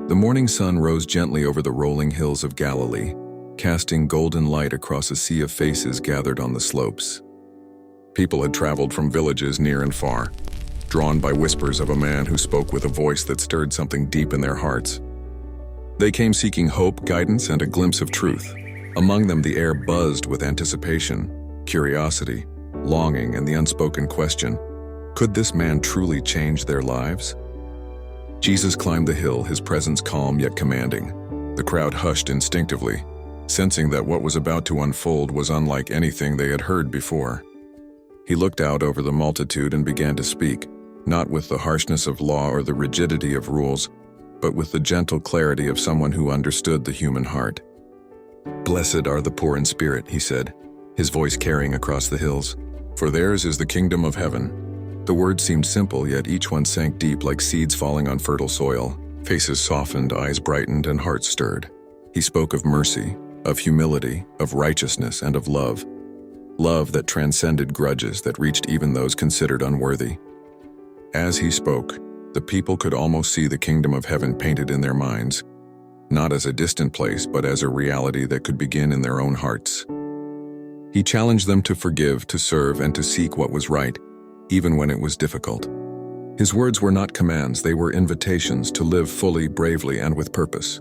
The morning sun rose gently over the rolling hills of Galilee, casting golden light across a sea of faces gathered on the slopes. People had traveled from villages near and far, drawn by whispers of a man who spoke with a voice that stirred something deep in their hearts. They came seeking hope, guidance, and a glimpse of truth. Among them, the air buzzed with anticipation, curiosity, longing, and the unspoken question, could this man truly change their lives? Jesus climbed the hill, his presence calm yet commanding. The crowd hushed instinctively, sensing that what was about to unfold was unlike anything they had heard before. He looked out over the multitude and began to speak, not with the harshness of law or the rigidity of rules, but with the gentle clarity of someone who understood the human heart. "Blessed are the poor in spirit," he said, his voice carrying across the hills, "for theirs is the kingdom of heaven." The words seemed simple, yet each one sank deep like seeds falling on fertile soil. Faces softened, eyes brightened, and hearts stirred. He spoke of mercy, of humility, of righteousness, and of love. Love that transcended grudges, that reached even those considered unworthy. As he spoke, the people could almost see the kingdom of heaven painted in their minds, not as a distant place, but as a reality that could begin in their own hearts. He challenged them to forgive, to serve, and to seek what was right, even when it was difficult. His words were not commands, they were invitations to live fully, bravely, and with purpose.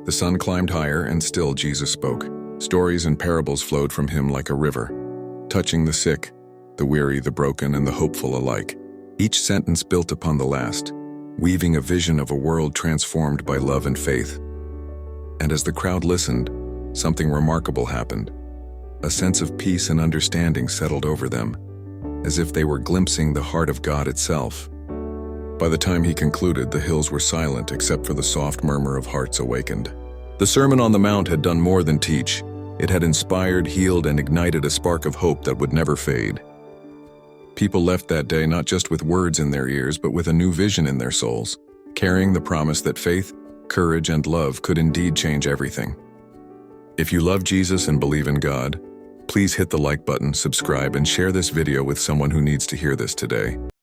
The sun climbed higher, and still Jesus spoke. Stories and parables flowed from him like a river, touching the sick, the weary, the broken, and the hopeful alike. Each sentence built upon the last, weaving a vision of a world transformed by love and faith. And as the crowd listened, something remarkable happened. A sense of peace and understanding settled over them, as if they were glimpsing the heart of God itself. By the time he concluded, the hills were silent except for the soft murmur of hearts awakened. The Sermon on the Mount had done more than teach. It had inspired, healed, and ignited a spark of hope that would never fade. People left that day not just with words in their ears, but with a new vision in their souls, carrying the promise that faith, courage, and love could indeed change everything. If you love Jesus and believe in God, please hit the like button, subscribe, and share this video with someone who needs to hear this today.